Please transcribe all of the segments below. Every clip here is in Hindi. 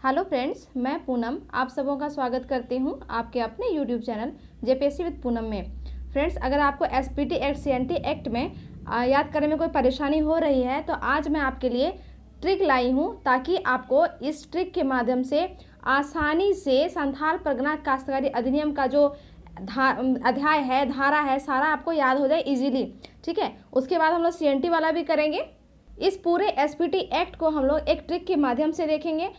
हेलो फ्रेंड्स, मैं पूनम आप सबों का स्वागत करती हूं आपके अपने YouTube channel JPSC with Poonam में। फ्रेंड्स, अगर आपको एसपीटी एक्ट सीएनटी एक्ट में याद करने में कोई परेशानी हो रही है तो आज मैं आपके लिए ट्रिक लाई हूं ताकि आपको इस ट्रिक के माध्यम से आसानी से संथाल परगना काश्तकारी अधिनियम का जो अध्याय है, धारा है, सारा आपको याद हो जाए इजीली। ठीक है, उसके बाद हम लोग सीएनटी वाला भी करेंगे। इस पूरे एसपीटी एक्ट को हम लोग एक ट्रिक के माध्यम से देखेंगे।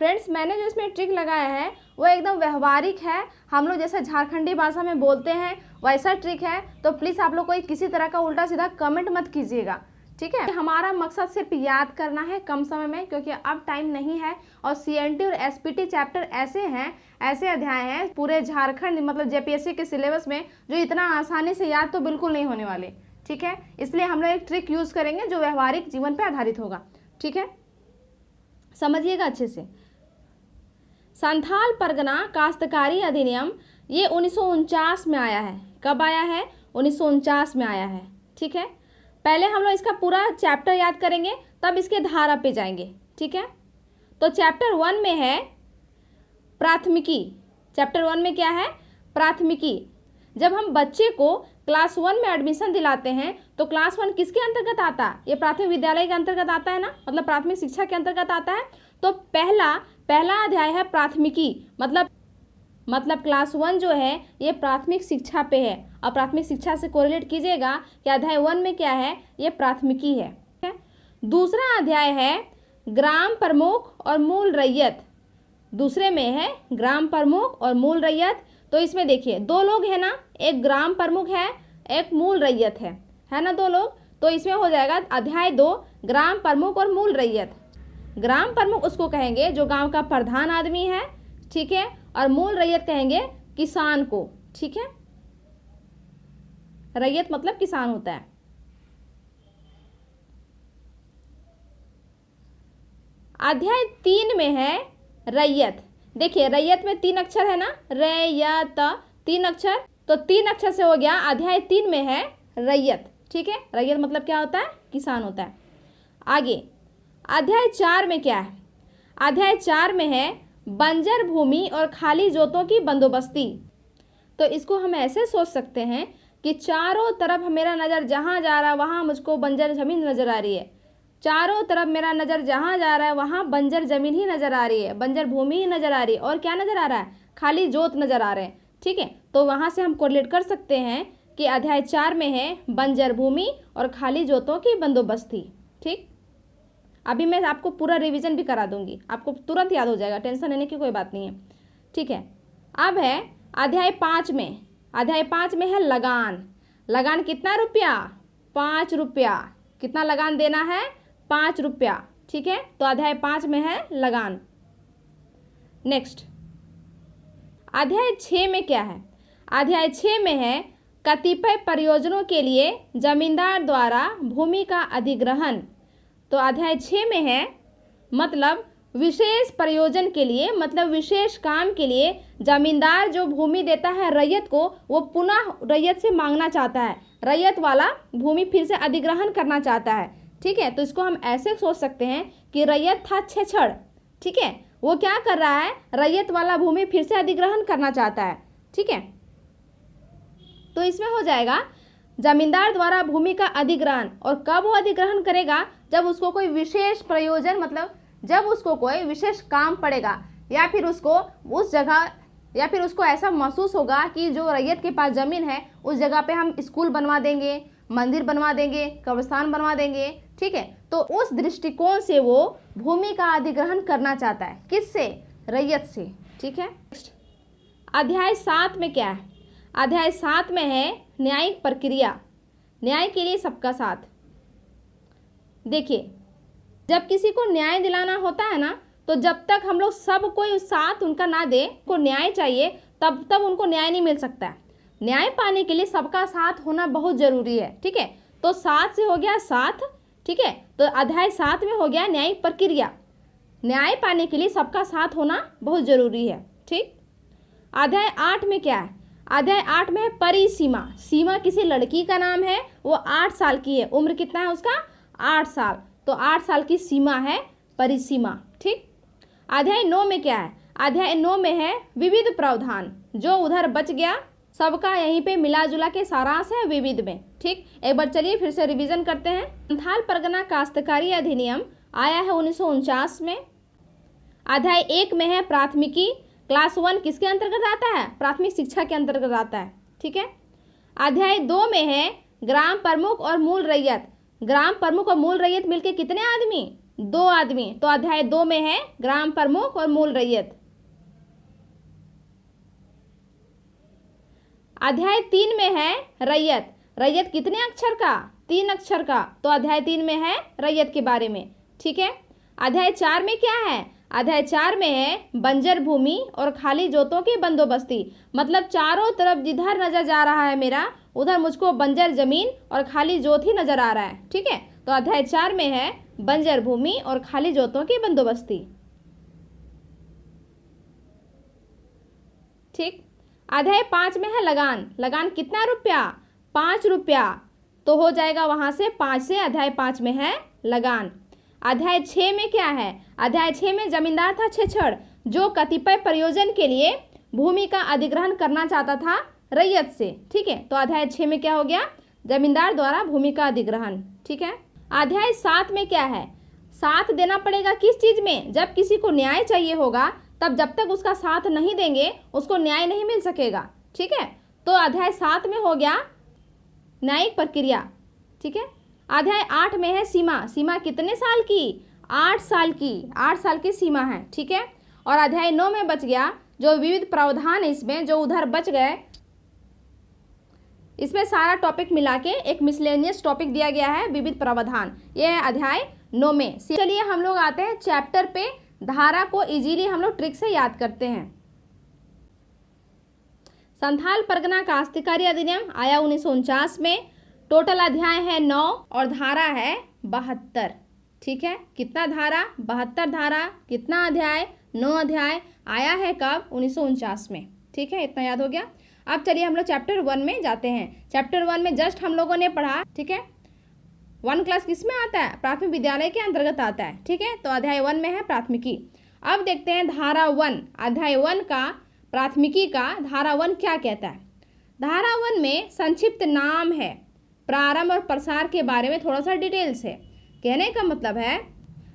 फ्रेंड्स, मैंने जो इसमें ट्रिक लगाया है वो एकदम व्यवहारिक है, हम लोग जैसे झारखंडी भाषा में बोलते हैं वैसा ट्रिक है। तो प्लीज़ आप लोग कोई किसी तरह का उल्टा सीधा कमेंट मत कीजिएगा। ठीक है, हमारा मकसद सिर्फ याद करना है कम समय में, क्योंकि अब टाइम नहीं है। और सीएनटी और एसपीटी चैप्टर ऐसे हैं, ऐसे अध्याय हैं पूरे झारखंड मतलब जेपीएससी के सिलेबस में जो इतना आसानी से याद तो बिल्कुल नहीं होने वाले। ठीक है, इसलिए हम लोग एक ट्रिक यूज़ करेंगे जो व्यवहारिक जीवन पर आधारित होगा। ठीक है, समझिएगा अच्छे से। संथाल परगना काश्तकारी अधिनियम ये 1949 में आया है। कब आया है? 1949 में आया है। ठीक है, पहले हम लोग इसका पूरा चैप्टर याद करेंगे, तब इसके धारा पे जाएंगे। ठीक है, तो चैप्टर 1 में है प्राथमिकी। चैप्टर 1 में क्या है? प्राथमिकी। जब हम बच्चे को क्लास 1 में एडमिशन दिलाते हैं तो क्लास 1 किसके अंतर्गत आता है? ये प्राथमिक विद्यालय के अंतर्गत आता है ना, मतलब प्राथमिक शिक्षा के अंतर्गत आता है। तो पहला अध्याय है प्राथमिकी, मतलब क्लास 1 जो है ये प्राथमिक शिक्षा पे है। और प्राथमिक शिक्षा से कोरिलेट कीजिएगा कि अध्याय 1 में क्या है? ये प्राथमिकी है। दूसरा अध्याय है ग्राम प्रमुख और मूल रैयत। दूसरे में है ग्राम प्रमुख और मूल रैयत। तो इसमें देखिए दो लोग हैं ना, एक ग्राम प्रमुख है, एक मूल रैयत है ना, दो लोग। तो इसमें हो जाएगा अध्याय 2 ग्राम प्रमुख और मूल रैयत। ग्राम प्रमुख उसको कहेंगे जो गांव का प्रधान आदमी है। ठीक है, और मूल रैयत कहेंगे किसान को। ठीक है, रैयत मतलब किसान होता है। अध्याय 3 में है रैयत। देखिए रैयत में 3 अक्षर है ना, रैयत 3 अक्षर, तो 3 अक्षर से हो गया। अध्याय 3 में है रैयत। ठीक है, रैयत मतलब क्या होता है? किसान होता है। आगे अध्याय 4 में क्या है? अध्याय 4 में है बंजर भूमि और खाली जोतों की बंदोबस्ती। तो इसको हम ऐसे सोच सकते हैं कि चारों तरफ मेरा नज़र जहाँ जा रहा है वहाँ मुझको बंजर ज़मीन नज़र आ रही है। चारों तरफ मेरा नज़र जहाँ जा रहा है वहाँ बंजर ज़मीन ही नज़र आ रही है, बंजर भूमि ही नज़र आ रही है। और क्या नज़र आ रहा है? खाली जोत नज़र आ रहे हैं। ठीक है, तो वहाँ से हम कोरिलेट कर सकते हैं कि अध्याय 4 में है बंजर भूमि और खाली जोतों की बंदोबस्ती। ठीक, अभी मैं आपको पूरा रिवीजन भी करा दूंगी, आपको तुरंत याद हो जाएगा, टेंशन लेने की कोई बात नहीं है। ठीक है, अब है अध्याय 5 में। अध्याय 5 में है लगान। लगान कितना रुपया? 5 रुपया। कितना लगान देना है? 5 रुपया। ठीक है, तो अध्याय 5 में है लगान। नेक्स्ट अध्याय 6 में क्या है? अध्याय 6 में है कतिपय प्रयोजनों के लिए जमींदार द्वारा भूमि का अधिग्रहण। तो अध्याय 6 में है मतलब विशेष प्रयोजन के लिए, मतलब विशेष काम के लिए जमींदार जो भूमि देता है रैयत को, वो पुनः रैयत से मांगना चाहता है, रैयत वाला भूमि फिर से अधिग्रहण करना चाहता है। ठीक है, तो इसको हम ऐसे सोच सकते हैं कि रैयत था छेछड़। ठीक है, वो क्या कर रहा है? रैयत वाला भूमि फिर से अधिग्रहण करना चाहता है। ठीक है, तो इसमें हो जाएगा जमींदार द्वारा भूमि का अधिग्रहण। और कब वो अधिग्रहण करेगा? जब उसको कोई विशेष प्रयोजन, मतलब जब उसको कोई विशेष काम पड़ेगा, या फिर उसको उस जगह, या फिर उसको ऐसा महसूस होगा कि जो रैयत के पास ज़मीन है उस जगह पे हम स्कूल बनवा देंगे, मंदिर बनवा देंगे, कब्रिस्तान बनवा देंगे। ठीक है, तो उस दृष्टिकोण से वो भूमि का अधिग्रहण करना चाहता है। किससे? रैयत से। ठीक है, अध्याय 7 में क्या है? अध्याय 7 में है न्यायिक प्रक्रिया। न्याय के लिए सबका साथ। देखिए जब किसी को न्याय दिलाना होता है ना, तो जब तक हम लोग सब कोई साथ उनका ना दे, को न्याय चाहिए, तब उनको न्याय नहीं मिल सकता है। न्याय पाने के लिए सबका साथ होना बहुत ज़रूरी है। ठीक है, तो 7 से हो गया 7। ठीक है, तो अध्याय 7 में हो गया न्यायिक प्रक्रिया। न्याय पाने के लिए सबका साथ होना बहुत ज़रूरी है। ठीक, अध्याय 8 में क्या है? अध्याय 8 में है परिसीमा। सीमा किसी लड़की का नाम है, वो 8 साल की है। उम्र कितना है उसका? 8 साल। तो 8 साल की सीमा है परिसीमा। ठीक, अध्याय 9 में क्या है? अध्याय 9 में है विविध प्रावधान, जो उधर बच गया सबका यहीं पे मिला जुला के सारांश है विविध में। ठीक, एक बार चलिए फिर से रिवीजन करते हैं। संथाल परगना काश्तकारी अधिनियम आया है 1949 में। अध्याय 1 में है प्राथमिकी, क्लास 1 किसके अंतर्गत आता है? प्राथमिक शिक्षा के अंतर्गत आता है। ठीक है। अध्याय 2 में है ग्राम प्रमुख और मूल रैयत। ग्राम प्रमुख और मूल रैयत मिलके कितने आदमी? 2 आदमी। तो अध्याय 2 में है ग्राम प्रमुख और मूल रैयत। अध्याय 3 में है रैयत। रैयत कितने अक्षर का? 3 अक्षर का। तो अध्याय 3 में है रैयत के बारे में। ठीक है। अध्याय 4 में क्या है? अध्याय 4 में है बंजर भूमि और खाली जोतों की बंदोबस्ती। मतलब चारों तरफ जिधर नजर जा रहा है मेरा, उधर मुझको बंजर जमीन और खाली जोत ही नजर आ रहा है। ठीक है। तो अध्याय 4 में है बंजर भूमि और खाली जोतों की बंदोबस्ती। ठीक। अध्याय 5 में है लगान। लगान कितना रुपया? 5 रुपया। तो हो जाएगा वहां से 5 से अध्याय 5 में है लगान। अध्याय 6 में क्या है? अध्याय 6 में जमींदार था छेछड़, जो कतिपय प्रयोजन के लिए भूमि का अधिग्रहण करना चाहता था रैयत से। ठीक है। तो अध्याय 6 में क्या हो गया? जमींदार द्वारा भूमि का अधिग्रहण। ठीक है। अध्याय 7 में क्या है? साथ देना पड़ेगा किस चीज में? जब किसी को न्याय चाहिए होगा, तब जब तक उसका साथ नहीं देंगे उसको न्याय नहीं मिल सकेगा। ठीक है। तो अध्याय 7 में हो गया न्यायिक प्रक्रिया। ठीक है। अध्याय 8 में है सीमा। सीमा कितने साल की? 8 साल की। 8 साल की सीमा है। ठीक है। और अध्याय 9 में बच गया जो विविध प्रावधान, इसमें जो उधर बच गए, इसमें सारा टॉपिक मिला के एक मिसलेनियस टॉपिक दिया गया है, विविध प्रावधान। ये है अध्याय 9 में। चलिए हम लोग आते हैं चैप्टर पे। धारा को इजीली हम लोग ट्रिक से याद करते हैं। संथाल परगना काश्तकारी अधिनियम आया 1949 में। टोटल अध्याय है 9 और धारा है 72। ठीक है। कितना धारा? 72 धारा। कितना अध्याय? 9 अध्याय। आया है कब? 1949 में। ठीक है। इतना याद हो गया। अब चलिए हम लोग चैप्टर 1 में जाते हैं। चैप्टर 1 में जस्ट हम लोगों ने पढ़ा। ठीक है। 1 क्लास किस में आता है? प्राथमिक विद्यालय के अंतर्गत आता है। ठीक है। तो अध्याय 1 में है प्राथमिकी। अब देखते हैं धारा 1, अध्याय 1 का प्राथमिकी का धारा 1 क्या कहता है। धारा 1 में संक्षिप्त नाम है, प्रारंभ और प्रसार के बारे में थोड़ा सा डिटेल्स है। कहने का मतलब है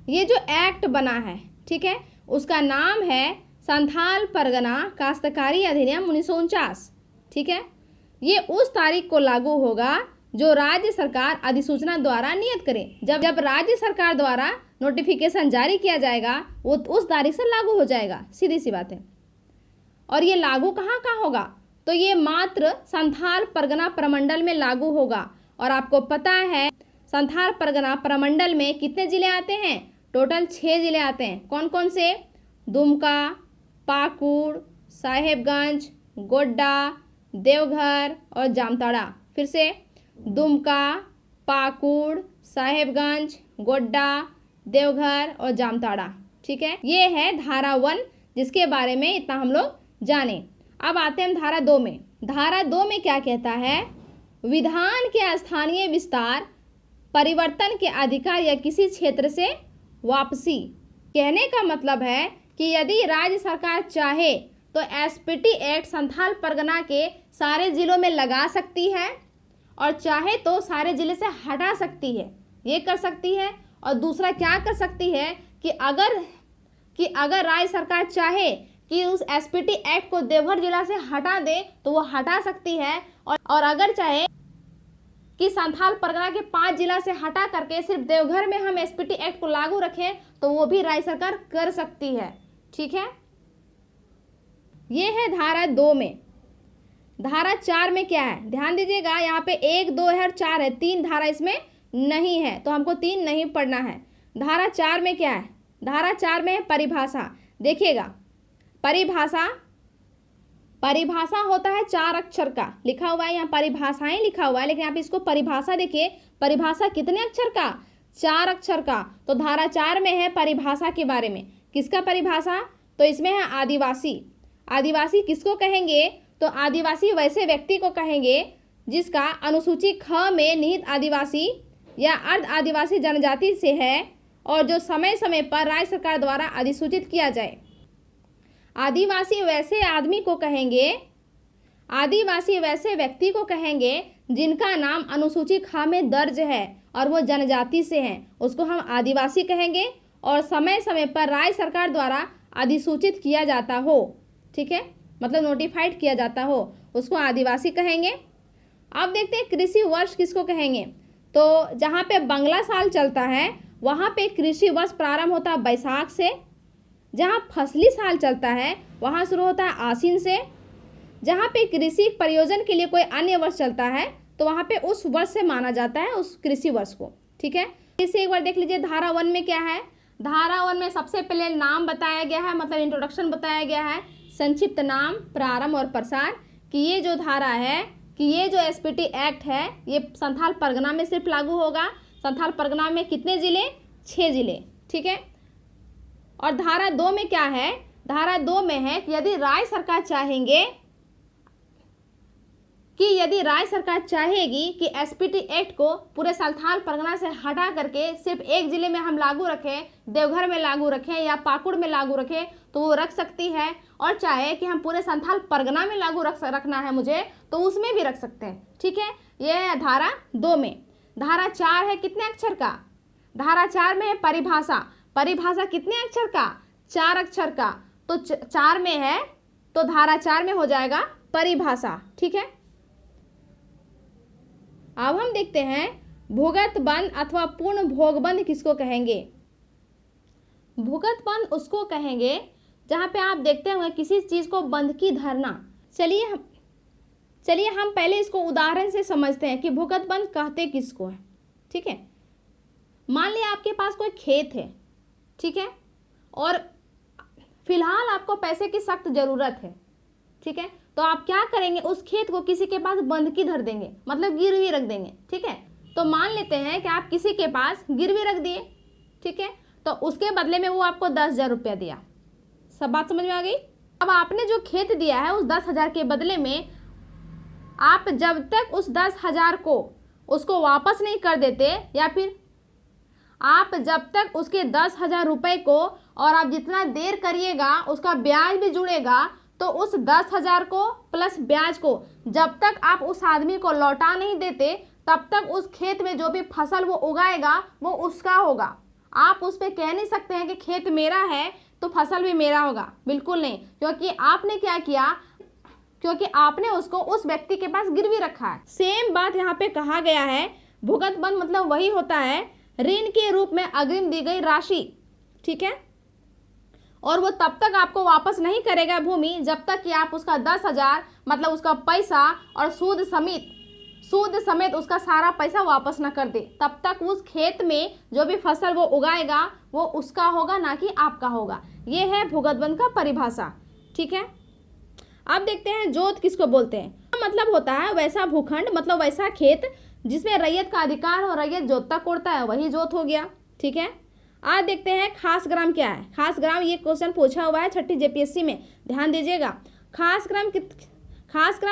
ये जो एक्ट बना है, ठीक है, उसका नाम है संथाल परगना काश्तकारी अधिनियम 1949। ठीक है। ये उस तारीख को लागू होगा जो राज्य सरकार अधिसूचना द्वारा नियत करे। जब राज्य सरकार द्वारा नोटिफिकेशन जारी किया जाएगा, वो उस तारीख से लागू हो जाएगा। सीधी सी बात है। और ये लागू कहाँ होगा? तो ये मात्र संथाल परगना प्रमंडल में लागू होगा। और आपको पता है संथाल परगना प्रमंडल में कितने जिले आते हैं? टोटल 6 जिले आते हैं। कौन कौन से? दुमका, पाकुड़, साहेबगंज, गोड्डा, देवघर और जामताड़ा। फिर से दुमका, पाकुड़, साहेबगंज, गोड्डा, देवघर और जामताड़ा। ठीक है। ये है धारा 1, जिसके बारे में इतना हम लोग जाने। अब आते हैं धारा 2 में। धारा 2 में क्या कहता है? विधान के स्थानीय विस्तार, परिवर्तन के अधिकार या किसी क्षेत्र से वापसी। कहने का मतलब है कि यदि राज्य सरकार चाहे तो एसपीटी एक्ट संथाल परगना के सारे जिलों में लगा सकती है, और चाहे तो सारे जिले से हटा सकती है। ये कर सकती है। और दूसरा क्या कर सकती है कि अगर राज्य सरकार चाहे कि उस एसपीटी एक्ट को देवघर जिला से हटा दे तो वो हटा सकती है। और अगर चाहे कि संथाल परगना के 5 जिला से हटा करके सिर्फ देवघर में हम एसपीटी एक्ट को लागू रखें, तो वो भी राज्य सरकार कर सकती है। ठीक है। ये है धारा 2 में। धारा 4 में क्या है? ध्यान दीजिएगा, यहाँ पे 1, 2 है और 4 है। 3 धारा इसमें नहीं है, तो हमको 3 नहीं पढ़ना है। धारा 4 में क्या है? धारा 4 में है परिभाषा। देखिएगा, परिभाषा होता है 4 अक्षर का। लिखा हुआ है यहाँ परिभाषाएं लिखा हुआ है, लेकिन आप इसको परिभाषा देखिए। परिभाषा कितने अक्षर का? 4 अक्षर का। तो धारा 4 में है परिभाषा के बारे में। किसका परिभाषा? तो इसमें है आदिवासी। आदिवासी किसको कहेंगे? तो आदिवासी वैसे व्यक्ति को कहेंगे जिसका अनुसूची ख में निहित आदिवासी या अर्ध आदिवासी जनजाति से है, और जो समय समय पर राज्य सरकार द्वारा अधिसूचित किया जाए। आदिवासी वैसे आदमी को कहेंगे, आदिवासी वैसे व्यक्ति को कहेंगे जिनका नाम अनुसूची ख में दर्ज है और वो जनजाति से हैं, उसको हम आदिवासी कहेंगे, और समय समय पर राज्य सरकार द्वारा अधिसूचित किया जाता हो, ठीक है, मतलब नोटिफाइड किया जाता हो, उसको आदिवासी कहेंगे। अब देखते हैं कृषि वर्ष किसको कहेंगे। तो जहाँ पे बंगला साल चलता है वहाँ पे कृषि वर्ष प्रारंभ होता है बैसाख से। जहाँ फसली साल चलता है वहाँ शुरू होता है आश्विन से। जहाँ पे कृषि प्रयोजन के लिए कोई अन्य वर्ष चलता है तो वहाँ पे उस वर्ष से माना जाता है उस कृषि वर्ष को, ठीक है। इसे एक बार देख लीजिए धारा 1 में क्या है। धारा 1 में सबसे पहले नाम बताया गया है, मतलब इंट्रोडक्शन बताया गया है, संक्षिप्त नाम, प्रारंभ और प्रसार, कि ये जो धारा है, कि ये जो एसपीटी एक्ट है ये संथाल परगना में सिर्फ लागू होगा। संथाल परगना में कितने जिले? 6 जिले, ठीक है। और धारा 2 में क्या है? धारा 2 में है कि यदि राज्य सरकार चाहेगी कि एसपीटी एक्ट को पूरे संथाल परगना से हटा करके सिर्फ एक जिले में हम लागू रखें, देवघर में लागू रखें या पाकुड़ में लागू रखें, तो वो रख सकती है। और चाहे कि हम पूरे संथाल परगना में लागू रखना है मुझे, तो उसमें भी रख सकते हैं, ठीक है। ये है धारा 2 में। धारा 4 है कितने अक्षर का? धारा 4 में है परिभाषा। परिभाषा कितने अक्षर का? 4 अक्षर का। तो 4 में है तो धारा 4 में हो जाएगा परिभाषा, ठीक है। अब हम देखते हैं भूगत बंद अथवा पूर्ण भोगबंद किसको कहेंगे। भूगत बंद उसको कहेंगे जहाँ पे आप देखते होंगे किसी चीज़ को बंद की धरना। चलिए हम पहले इसको उदाहरण से समझते हैं कि भूगत बंद कहते किसको है, ठीक है। मान लिया आपके पास कोई खेत है, ठीक है, और फिलहाल आपको पैसे की सख्त ज़रूरत है, ठीक है। तो आप क्या करेंगे? उस खेत को किसी के पास बंधकी धर देंगे, मतलब गिरवी रख देंगे, ठीक है। तो मान लेते हैं कि आप किसी के पास गिरवी रख दिए, ठीक है, तो उसके बदले में वो आपको 10,000 रुपया दिया। सब बात समझ में आ गई? अब आपने जो खेत दिया है उस 10,000 के बदले में आप जब तक उस 10,000 को उसको वापस नहीं कर देते, या फिर आप जब तक उसके 10,000 रुपये को, और आप जितना देर करिएगा उसका ब्याज भी जुड़ेगा, तो उस 10,000 को प्लस ब्याज को जब तक आप उस आदमी को लौटा नहीं देते तब तक उस खेत में जो भी फसल वो उगाएगा वो उसका होगा। आप उस पर कह नहीं सकते हैं कि खेत मेरा है तो फसल भी मेरा होगा, बिल्कुल नहीं, क्योंकि आपने क्या किया? क्योंकि आपने उसको उस व्यक्ति के पास गिरवी रखा है। सेम बात यहाँ पे कहा गया है। भूगत बंद मतलब वही होता है ऋण के रूप में अग्रिम दी गई राशि, ठीक है, और वो तब तक आपको वापस नहीं करेगा भूमि जब तक कि आप उसका 10,000 मतलब उसका पैसा और सूद समेत उसका सारा पैसा वापस ना कर दे। तब तक उस खेत में जो भी फसल वो उगाएगा वो उसका होगा, ना कि आपका होगा। ये है भूगत बंद का परिभाषा, ठीक है। अब देखते हैं जोत किसको बोलते हैं। मतलब होता है वैसा भूखंड, मतलब वैसा खेत जिसमें रैयत का अधिकार हो, रैयत जोतता कोड़ता है, वही जोत हो गया, ठीक है। आज देखते हैं खास ग्राम क्या है। खास ग्राम ये क्वेश्चन पूछा हुआ है 6ठी जेपीएससी में, ध्यान दीजिएगा। खास ग्राम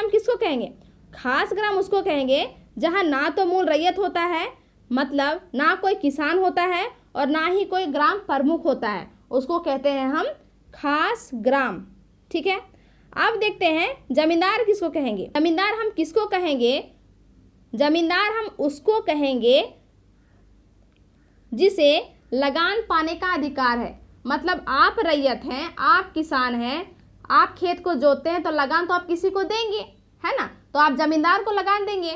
किसको कहेंगे? खास ग्राम उसको कहेंगे जहां ना तो मूल रैयत होता है, मतलब ना कोई किसान होता है और ना ही कोई ग्राम प्रमुख होता है, उसको कहते हैं हम खास ग्राम, ठीक है। अब देखते हैं जमींदार किसको कहेंगे। जमींदार हम किसको कहेंगे? जमींदार हम उसको कहेंगे जिसे लगान पाने का अधिकार है। मतलब आप रैयत हैं, आप किसान हैं, आप खेत को जोतते हैं तो लगान तो आप किसी को देंगे, है ना, तो आप जमींदार को लगान देंगे।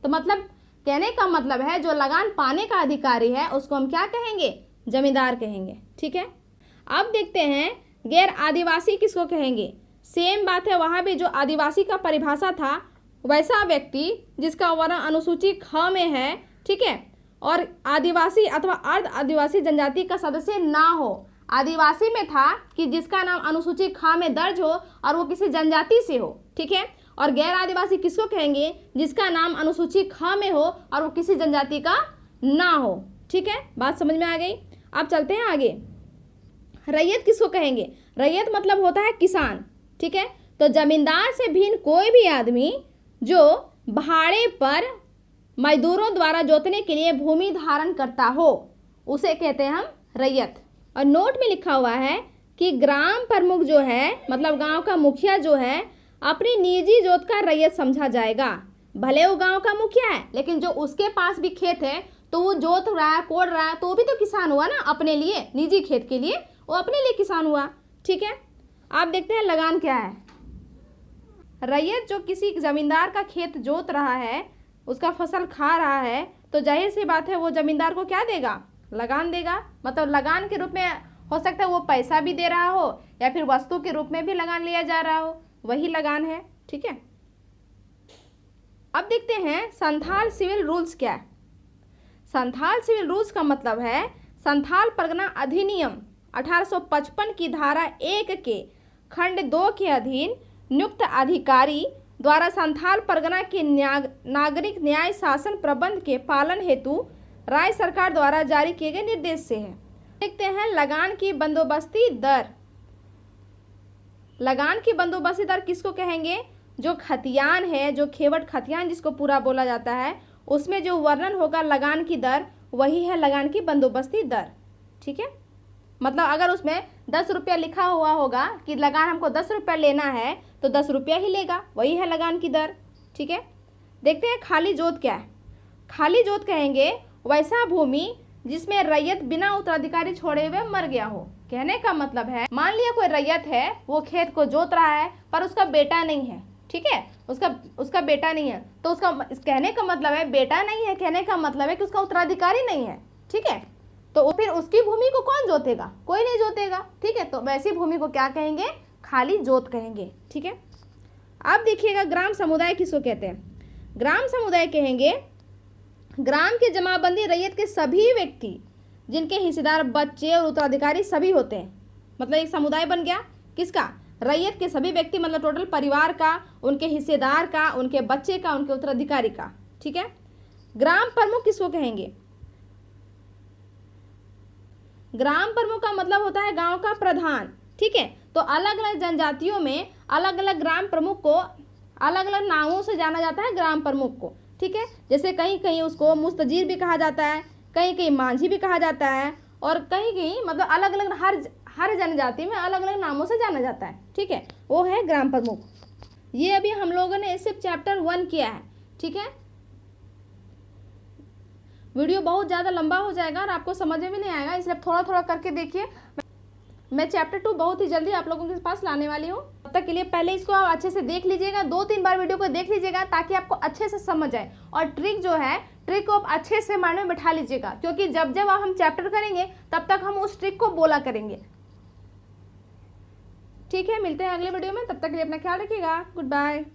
तो मतलब कहने का मतलब है जो लगान पाने का अधिकारी है उसको हम क्या कहेंगे? जमींदार कहेंगे, ठीक है। अब देखते हैं गैर आदिवासी किसको कहेंगे। सेम बात है, वहाँ भी जो आदिवासी का परिभाषा था वैसा व्यक्ति जिसका वर्ण अनुसूची ख में है, ठीक है, और आदिवासी अथवा अर्ध आदिवासी जनजाति का सदस्य ना हो। आदिवासी में था कि जिसका नाम अनुसूची ख में दर्ज हो और वो किसी जनजाति से हो, ठीक है। और गैर आदिवासी किसको कहेंगे? जिसका नाम अनुसूची ख में हो और वो किसी जनजाति का ना हो, ठीक है। बात समझ में आ गई? अब चलते हैं आगे। रैयत किसको कहेंगे? रैयत मतलब होता है किसान, ठीक है। तो जमींदार से भिन्न कोई भी आदमी जो भाड़े पर मजदूरों द्वारा जोतने के लिए भूमि धारण करता हो उसे कहते हैं हम रैयत। और नोट में लिखा हुआ है कि ग्राम प्रमुख जो है मतलब गांव का मुखिया जो है अपनी निजी जोत का रैयत समझा जाएगा। भले वो गांव का मुखिया है लेकिन जो उसके पास भी खेत है तो वो जोत रहा है, कोड़ रहा है, तो वो भी तो किसान हुआ ना, अपने लिए, निजी खेत के लिए वो अपने लिए किसान हुआ। ठीक है, आप देखते हैं लगान क्या है। रैयत जो किसी जमींदार का खेत जोत रहा है, उसका फसल खा रहा है, तो जाहिर सी बात है वो जमींदार को क्या देगा, लगान देगा। मतलब लगान के रूप में हो सकता है वो पैसा भी दे रहा हो या फिर वस्तु के रूप में भी लगान लिया जा रहा हो, वही लगान है। ठीक है, अब देखते हैं संथाल सिविल रूल्स क्या है। संथाल सिविल रूल्स का मतलब है संथाल परगना अधिनियम 1855 की धारा 1 के खंड 2 के अधीन नियुक्त अधिकारी द्वारा संथाल परगना के नागरिक न्याय शासन प्रबंध के पालन हेतु राज्य सरकार द्वारा जारी किए गए निर्देश से है। देखते हैं लगान की बंदोबस्ती दर। लगान की बंदोबस्ती दर किसको कहेंगे, जो खतियान है, जो खेवट खतियान जिसको पूरा बोला जाता है, उसमें जो वर्णन होगा लगान की दर वही है लगान की बंदोबस्ती दर। ठीक है, मतलब अगर उसमें 10 रुपया लिखा हुआ होगा कि लगान हमको 10 रुपया लेना है तो 10 रुपया ही लेगा, वही है लगान की दर। ठीक है, देखते हैं खाली जोत क्या है। खाली जोत कहेंगे वैसा भूमि जिसमें रैयत बिना उत्तराधिकारी छोड़े हुए मर गया हो। कहने का मतलब है मान लिया कोई रैयत है, वो खेत को जोत रहा है पर उसका बेटा नहीं है। ठीक है, उसका बेटा नहीं है, तो उसका कहने का मतलब है बेटा नहीं है, कहने का मतलब है कि उसका उत्तराधिकारी नहीं है। ठीक है, तो फिर उसकी भूमि को कौन जोतेगा, कोई नहीं जोतेगा। ठीक है, तो वैसी भूमि को क्या कहेंगे, खाली जोत कहेंगे। ठीक है, अब देखिएगा ग्राम समुदाय किसको कहते हैं। ग्राम समुदाय कहेंगे ग्राम की जमाबंदी रैयत के सभी व्यक्ति जिनके हिस्सेदार बच्चे और उत्तराधिकारी सभी होते हैं। मतलब एक समुदाय बन गया किसका, रैयत के सभी व्यक्ति, मतलब टोटल परिवार का, उनके हिस्सेदार का, उनके बच्चे का, उनके उत्तराधिकारी का। ठीक है, ग्राम प्रमुख किसको कहेंगे, ग्राम प्रमुख का मतलब होता है गांव का प्रधान। ठीक है, तो अलग अलग जनजातियों में अलग अलग ग्राम प्रमुख को अलग अलग नामों से जाना जाता है ग्राम प्रमुख को। ठीक है, जैसे कहीं कहीं उसको मुस्तजीर भी कहा जाता है, कहीं कहीं मांझी भी कहा जाता है, और कहीं कहीं मतलब अलग अलग हर जनजाति में अलग अलग नामों से जाना जाता है। ठीक है, वो है ग्राम प्रमुख। ये अभी हम लोगों ने सिर्फ चैप्टर 1 किया है। ठीक है, वीडियो बहुत ज़्यादा लंबा हो जाएगा और आपको समझ में भी नहीं आएगा, इसलिए थोड़ा थोड़ा करके देखिए। मैं चैप्टर 2 बहुत ही जल्दी आप लोगों के पास लाने वाली हूँ। तब तक के लिए पहले इसको आप अच्छे से देख लीजिएगा, 2-3 बार वीडियो को देख लीजिएगा ताकि आपको अच्छे से समझ आए। और ट्रिक जो है, ट्रिक को आप अच्छे से माइंड में बैठा लीजिएगा, क्योंकि जब जब हम चैप्टर करेंगे तब तक हम उस ट्रिक को बोला करेंगे। ठीक है, मिलते हैं अगले वीडियो में, तब तक के लिए अपना ख्याल रखिएगा। Good bye.